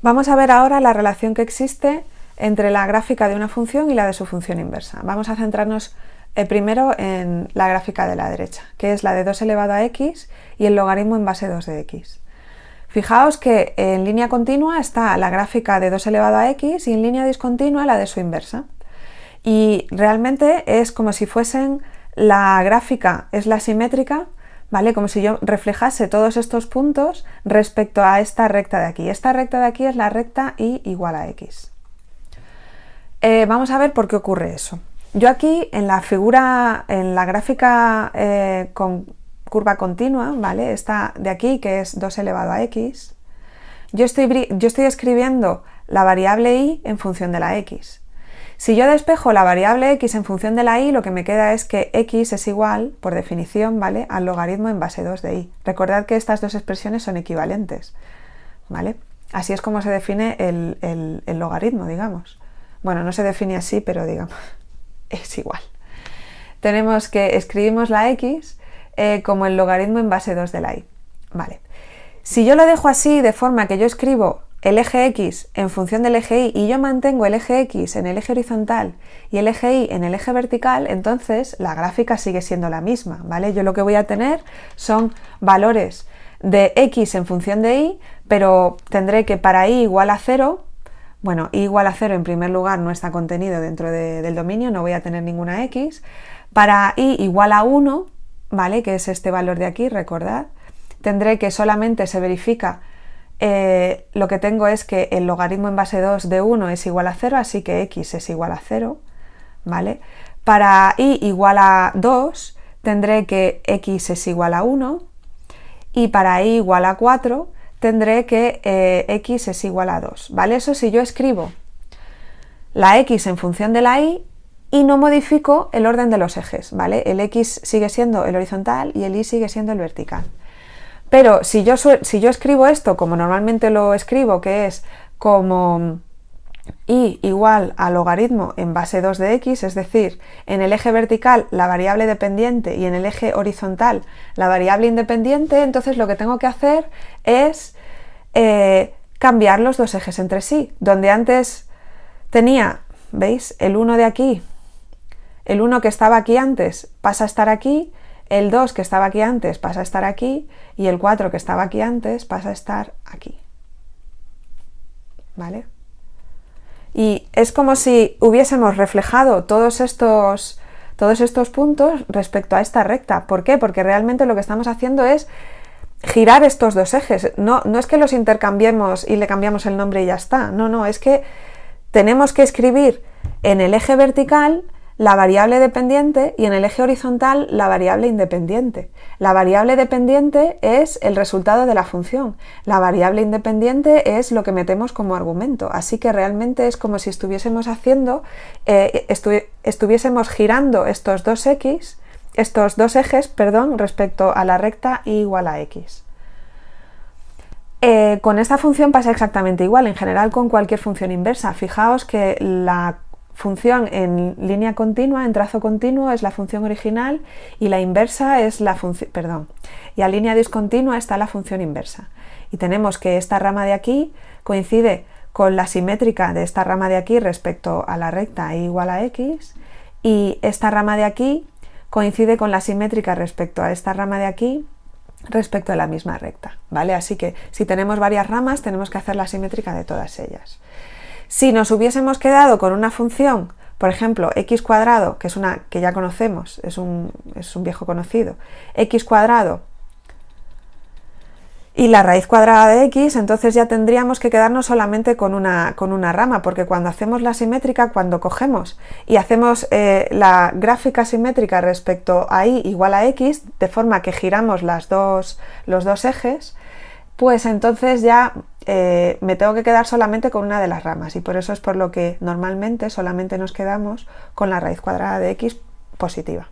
Vamos a ver ahora la relación que existe entre la gráfica de una función y la de su función inversa. Vamos a centrarnos primero en la gráfica de la derecha, que es la de 2 elevado a x y el logaritmo en base 2 de x. Fijaos que en línea continua está la gráfica de 2 elevado a x y en línea discontinua la de su inversa. Y realmente es como si fuesen, la gráfica es la simétrica, ¿vale? Como si yo reflejase todos estos puntos respecto a esta recta de aquí. Esta recta de aquí es la recta y igual a x. Vamos a ver por qué ocurre eso. Yo aquí en la figura, en la gráfica con curva continua, ¿vale? Esta de aquí, que es 2 elevado a x, yo estoy escribiendo la variable y en función de la x. Si yo despejo la variable x en función de la y, lo que me queda es que x es igual, por definición, ¿vale?, al logaritmo en base 2 de y. Recordad que estas dos expresiones son equivalentes, ¿vale? Así es como se define el logaritmo, digamos. Bueno, no se define así, pero digamos, es igual. Tenemos que escribimos la x como el logaritmo en base 2 de la y. Vale. Si yo lo dejo así, de forma que yo escribo el eje x en función del eje y yo mantengo el eje x en el eje horizontal y el eje y en el eje vertical, entonces la gráfica sigue siendo la misma, ¿vale? Yo lo que voy a tener son valores de x en función de y, pero tendré que para y igual a 0, bueno, y igual a 0 en primer lugar no está contenido dentro del dominio, no voy a tener ninguna x. Para y igual a 1, ¿vale?, que es este valor de aquí, recordad, tendré que solamente se verifica, lo que tengo es que el logaritmo en base 2 de 1 es igual a 0, así que x es igual a 0, ¿vale? Para y igual a 2 tendré que x es igual a 1 y para y igual a 4 tendré que x es igual a 2, ¿vale? Eso si yo escribo la x en función de la y no modifico el orden de los ejes, ¿vale? El x sigue siendo el horizontal y el y sigue siendo el vertical. Pero si yo escribo esto como normalmente lo escribo, que es como y igual a logaritmo en base 2 de x, es decir, en el eje vertical la variable dependiente y en el eje horizontal la variable independiente, entonces lo que tengo que hacer es cambiar los dos ejes entre sí. Donde antes tenía, ¿veis?, el 1 de aquí, el 1 que estaba aquí antes pasa a estar aquí, el 2 que estaba aquí antes pasa a estar aquí y el 4 que estaba aquí antes pasa a estar aquí, ¿vale? Y es como si hubiésemos reflejado todos estos puntos respecto a esta recta. ¿Por qué? Porque realmente lo que estamos haciendo es girar estos dos ejes. No es que los intercambiemos y le cambiamos el nombre y ya está. No, es que tenemos que escribir en el eje vertical la variable dependiente y en el eje horizontal la variable independiente. La variable dependiente es el resultado de la función. La variable independiente es lo que metemos como argumento. Así que realmente es como si estuviésemos haciendo, estuviésemos girando estos dos ejes, respecto a la recta y igual a x. Con esta función pasa exactamente igual, en general con cualquier función inversa. Fijaos que la función en línea continua, en trazo continuo, es la función original y la inversa es la función, y a línea discontinua está la función inversa. Y tenemos que esta rama de aquí coincide con la simétrica de esta rama de aquí respecto a la recta e igual a x, y esta rama de aquí coincide con la simétrica respecto a esta rama de aquí respecto a la misma recta, ¿vale? Así que si tenemos varias ramas tenemos que hacer la simétrica de todas ellas. Si nos hubiésemos quedado con una función, por ejemplo, x cuadrado, que es una que ya conocemos, es un viejo conocido, x cuadrado y la raíz cuadrada de x, entonces ya tendríamos que quedarnos solamente con una rama, porque cuando hacemos la simétrica, cuando cogemos y hacemos la gráfica simétrica respecto a y igual a x, de forma que giramos los dos ejes, pues entonces ya me tengo que quedar solamente con una de las ramas, y por eso es por lo que normalmente solamente nos quedamos con la raíz cuadrada de x positiva.